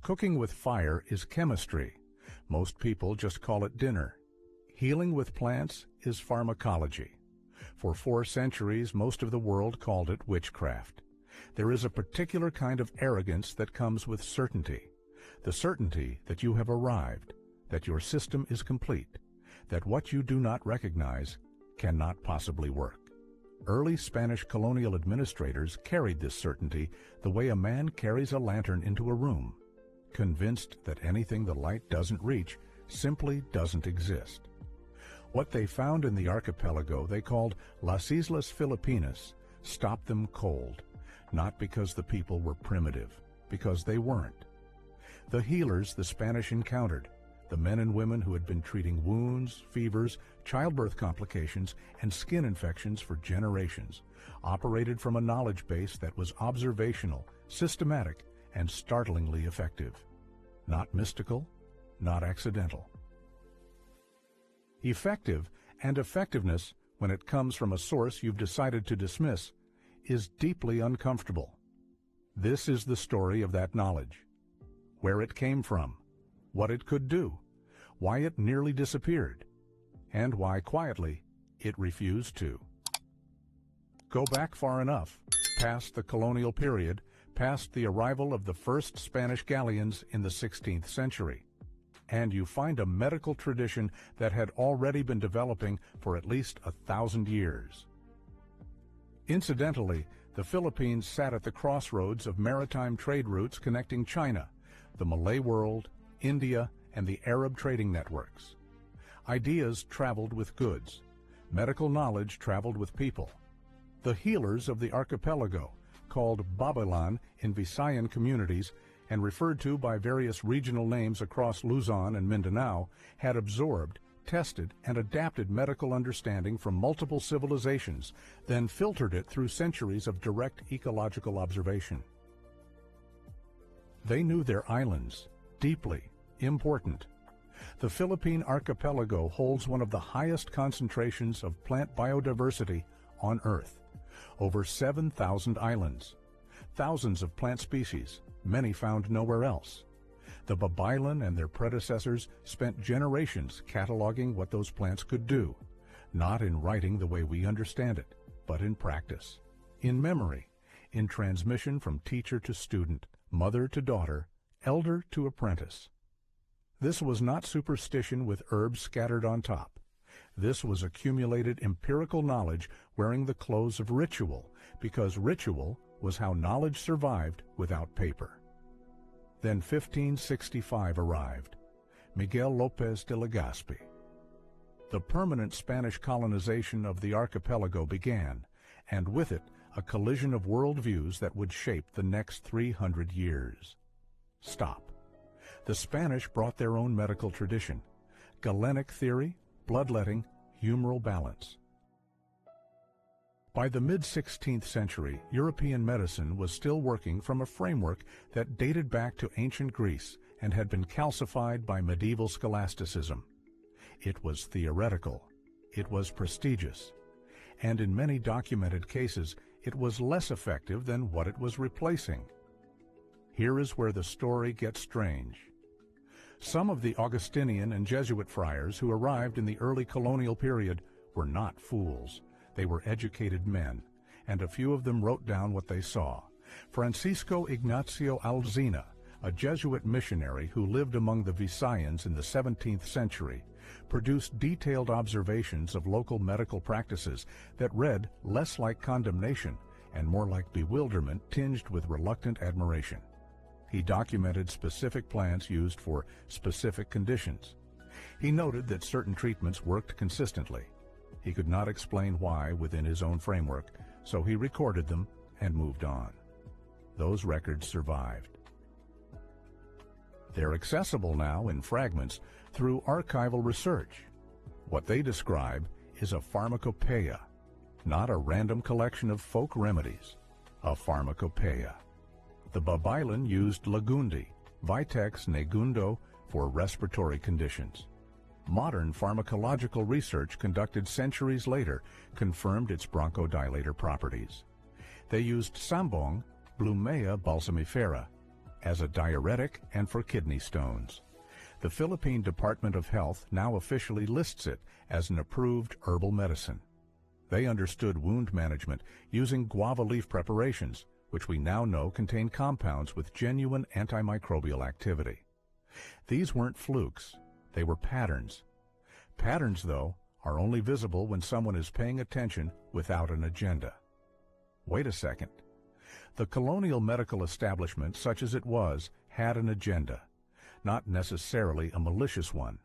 Cooking with fire is chemistry. Most people just call it dinner. Healing with plants is pharmacology. For 4 centuries, most of the world called it witchcraft. There is a particular kind of arrogance that comes with certainty. The certainty that you have arrived, that your system is complete, that what you do not recognize cannot possibly work. Early Spanish colonial administrators carried this certainty the way a man carries a lantern into a room, convinced that anything the light doesn't reach simply doesn't exist. What they found in the archipelago they called Las Islas Filipinas stopped them cold, not because the people were primitive, because they weren't. The healers the Spanish encountered, the men and women who had been treating wounds, fevers, childbirth complications, and skin infections for generations, operated from a knowledge base that was observational, systematic, and startlingly effective. Not mystical, not accidental. Effective and effectiveness, when it comes from a source you've decided to dismiss, is deeply uncomfortable. This is the story of that knowledge. Where it came from, what it could do, why it nearly disappeared, and why quietly it refused to. Go back far enough, past the colonial period, past the arrival of the first Spanish galleons in the 16th century, and you find a medical tradition that had already been developing for at least 1,000 years. Incidentally, the Philippines sat at the crossroads of maritime trade routes connecting China, the Malay world, India, and the Arab trading networks. Ideas traveled with goods. Medical knowledge traveled with people. The healers of the archipelago, called Babaylan in Visayan communities and referred to by various regional names across Luzon and Mindanao, had absorbed, tested, and adapted medical understanding from multiple civilizations, then filtered it through centuries of direct ecological observation. They knew their islands, deeply, important. The Philippine archipelago holds one of the highest concentrations of plant biodiversity on Earth. Over 7,000 islands, thousands of plant species, many found nowhere else. The Babaylan and their predecessors spent generations cataloging what those plants could do, not in writing the way we understand it, but in practice, in memory, in transmission from teacher to student, mother to daughter, elder to apprentice. This was not superstition with herbs scattered on top. This was accumulated empirical knowledge wearing the clothes of ritual, because ritual was how knowledge survived without paper. Then 1565 arrived. Miguel Lopez de Legazpi. The permanent Spanish colonization of the archipelago began, and with it a collision of worldviews that would shape the next 300 years. Stop. The Spanish brought their own medical tradition, Galenic theory, bloodletting, humoral balance. By the mid-16th century, European medicine was still working from a framework that dated back to ancient Greece and had been calcified by medieval scholasticism. It was theoretical, it was prestigious, and in many documented cases, it was less effective than what it was replacing. Here is where the story gets strange. Some of the Augustinian and Jesuit friars who arrived in the early colonial period were not fools. They were educated men, and a few of them wrote down what they saw. Francisco Ignacio Alzina, a Jesuit missionary who lived among the Visayans in the 17th century, produced detailed observations of local medical practices that read less like condemnation and more like bewilderment tinged with reluctant admiration. He documented specific plants used for specific conditions. He noted that certain treatments worked consistently. He could not explain why within his own framework, so he recorded them and moved on. Those records survived. They're accessible now in fragments through archival research. What they describe is a pharmacopoeia, not a random collection of folk remedies, a pharmacopoeia. The Babaylan used Lagundi, Vitex negundo, for respiratory conditions. Modern pharmacological research conducted centuries later confirmed its bronchodilator properties. They used Sambong, Blumea balsamifera, as a diuretic and for kidney stones. The Philippine Department of Health now officially lists it as an approved herbal medicine. They understood wound management using guava leaf preparations, which we now know contain compounds with genuine antimicrobial activity. These weren't flukes, they were patterns. Patterns, though, are only visible when someone is paying attention without an agenda. Wait a second. The colonial medical establishment, such as it was, had an agenda, not necessarily a malicious one,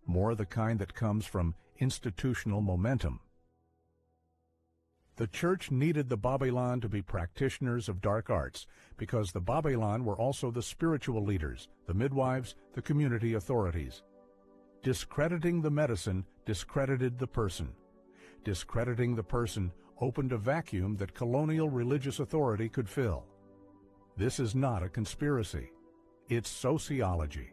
more the kind that comes from institutional momentum. The church needed the Babylon to be practitioners of dark arts because the Babylon were also the spiritual leaders, the midwives, the community authorities. Discrediting the medicine discredited the person. Discrediting the person opened a vacuum that colonial religious authority could fill. This is not a conspiracy. It's sociology.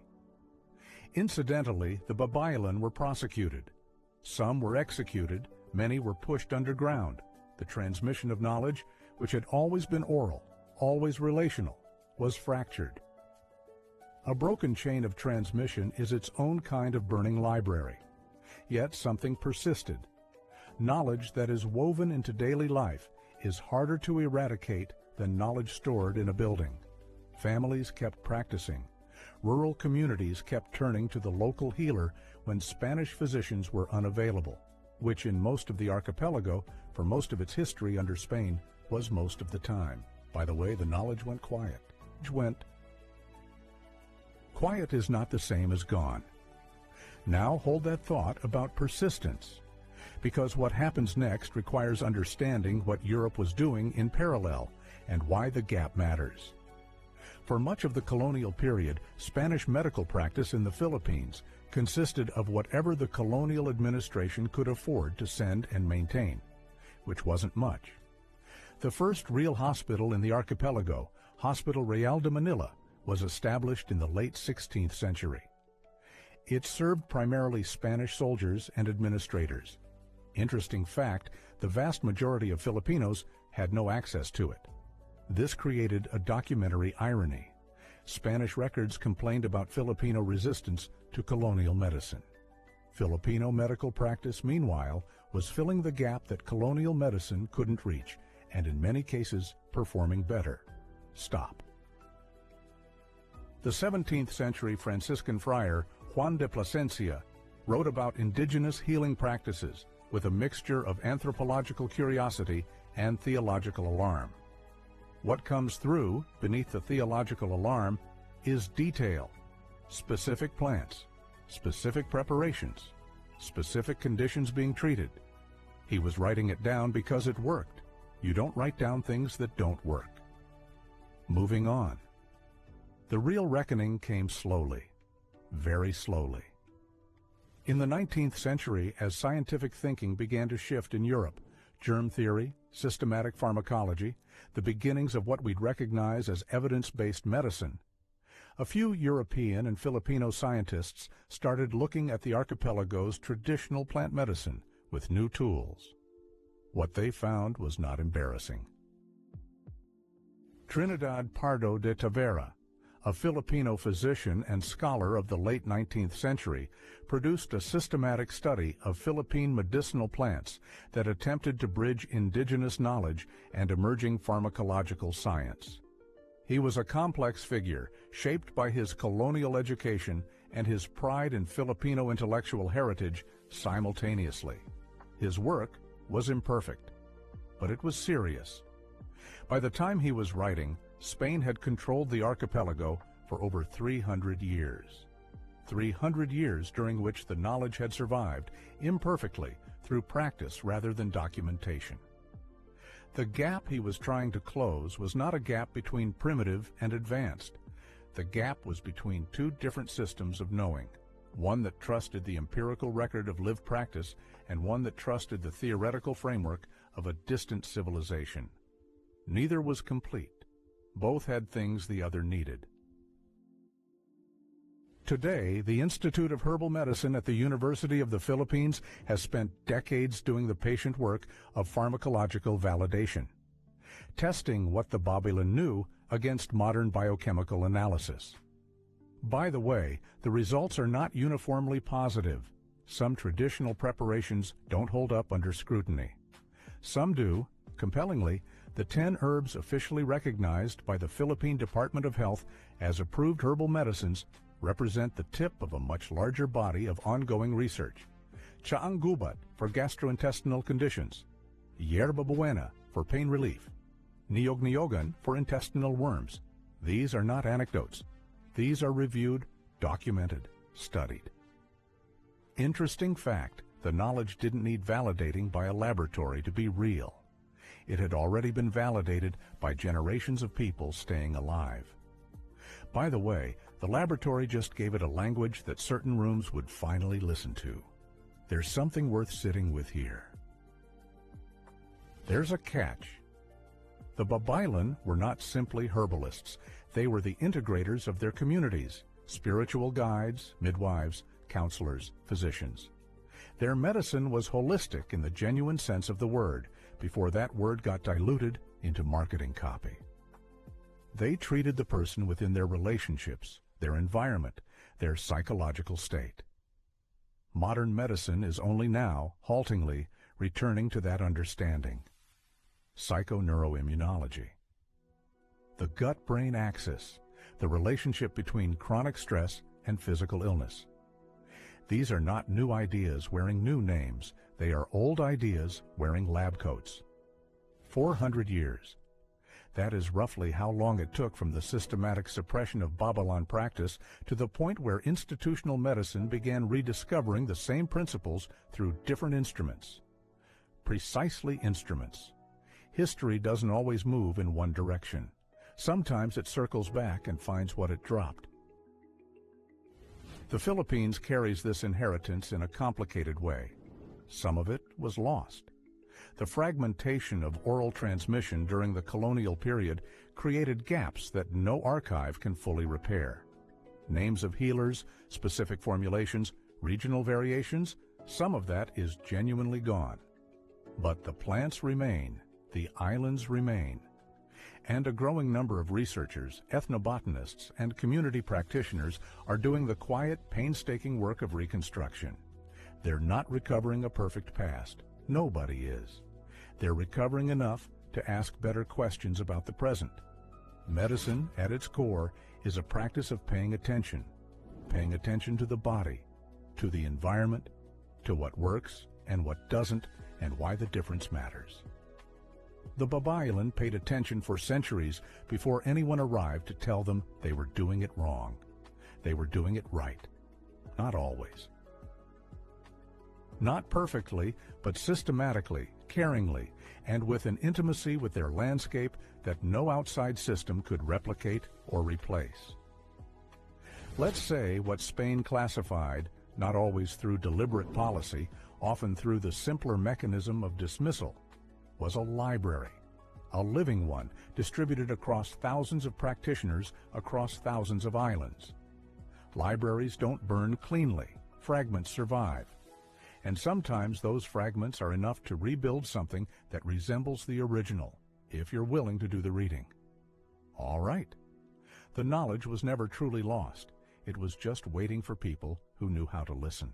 Incidentally, the Babylon were prosecuted. Some were executed, many were pushed underground. The transmission of knowledge, which had always been oral, always relational, was fractured. A broken chain of transmission is its own kind of burning library. Yet something persisted. Knowledge that is woven into daily life is harder to eradicate than knowledge stored in a building. Families kept practicing. Rural communities kept turning to the local healer when Spanish physicians were unavailable, which in most of the archipelago, for most of its history under Spain, was most of the time. By the way, the knowledge went quiet. Quiet is not the same as gone. Now hold that thought about persistence, because what happens next requires understanding what Europe was doing in parallel and why the gap matters. For much of the colonial period, Spanish medical practice in the Philippines consisted of whatever the colonial administration could afford to send and maintain, which wasn't much. The first real hospital in the archipelago, Hospital Real de Manila, was established in the late 16th century. It served primarily Spanish soldiers and administrators. Interesting fact, the vast majority of Filipinos had no access to it. This created a documentary irony. Spanish records complained about Filipino resistance to colonial medicine. Filipino medical practice, meanwhile, was filling the gap that colonial medicine couldn't reach, and in many cases performing better. Stop. The 17th century Franciscan friar Juan de Plasencia wrote about indigenous healing practices with a mixture of anthropological curiosity and theological alarm. What comes through beneath the theological alarm is detail, specific plants, specific preparations, specific conditions being treated. He was writing it down because it worked. You don't write down things that don't work. Moving on. The real reckoning came slowly, very slowly. In the 19th century, as scientific thinking began to shift in Europe, germ theory, systematic pharmacology, the beginnings of what we'd recognize as evidence-based medicine, a few European and Filipino scientists started looking at the archipelago's traditional plant medicine with new tools. What they found was not embarrassing. Trinidad Pardo de Tavera, a Filipino physician and scholar of the late 19th century, produced a systematic study of Philippine medicinal plants that attempted to bridge indigenous knowledge and emerging pharmacological science. He was a complex figure, shaped by his colonial education and his pride in Filipino intellectual heritage simultaneously. His work was imperfect, but it was serious. By the time he was writing, Spain had controlled the archipelago for over 300 years. 300 years during which the knowledge had survived, imperfectly, through practice rather than documentation. The gap he was trying to close was not a gap between primitive and advanced. The gap was between two different systems of knowing, one that trusted the empirical record of lived practice and one that trusted the theoretical framework of a distant civilization. Neither was complete. Both had things the other needed. Today, the Institute of Herbal Medicine at the University of the Philippines has spent decades doing the patient work of pharmacological validation. Testing what the Babylon knew against modern biochemical analysis. By the way, the results are not uniformly positive. Some traditional preparations don't hold up under scrutiny. Some do. Compellingly, the 10 herbs officially recognized by the Philippine Department of Health as approved herbal medicines represent the tip of a much larger body of ongoing research. Chaang gubat for gastrointestinal conditions, yerba buena for pain relief, niyog-niyogan for intestinal worms. These are not anecdotes. These are reviewed, documented, studied. Interesting fact, the knowledge didn't need validating by a laboratory to be real. It had already been validated by generations of people staying alive. By the way, the laboratory just gave it a language that certain rooms would finally listen to. There's something worth sitting with here. There's a catch. The Babaylan were not simply herbalists. They were the integrators of their communities, spiritual guides, midwives, counselors, physicians. Their medicine was holistic in the genuine sense of the word, before that word got diluted into marketing copy. They treated the person within their relationships, their environment, their psychological state. Modern medicine is only now, haltingly, returning to that understanding. Psychoneuroimmunology. The gut-brain axis, the relationship between chronic stress and physical illness. These are not new ideas wearing new names. They are old ideas wearing lab coats. 400 years. That is roughly how long it took from the systematic suppression of Babalan practice to the point where institutional medicine began rediscovering the same principles through different instruments. Precisely instruments. History doesn't always move in one direction. Sometimes it circles back and finds what it dropped. The Philippines carries this inheritance in a complicated way. Some of it was lost. The fragmentation of oral transmission during the colonial period created gaps that no archive can fully repair. Names of healers, specific formulations, regional variations, some of that is genuinely gone. But the plants remain, the islands remain. And a growing number of researchers, ethnobotanists, and community practitioners are doing the quiet, painstaking work of reconstruction. They're not recovering a perfect past. Nobody is. They're recovering enough to ask better questions about the present. Medicine, at its core, is a practice of paying attention to the body, to the environment, to what works and what doesn't, and why the difference matters. The Babaylan paid attention for centuries before anyone arrived to tell them they were doing it wrong. They were doing it right. Not always. Not perfectly, but systematically, caringly, and with an intimacy with their landscape that no outside system could replicate or replace. Let's say what Spain classified, not always through deliberate policy, often through the simpler mechanism of dismissal, was a library, a living one distributed across thousands of practitioners across thousands of islands. Libraries don't burn cleanly. Fragments survive. And sometimes those fragments are enough to rebuild something that resembles the original, if you're willing to do the reading. All right. The knowledge was never truly lost. It was just waiting for people who knew how to listen.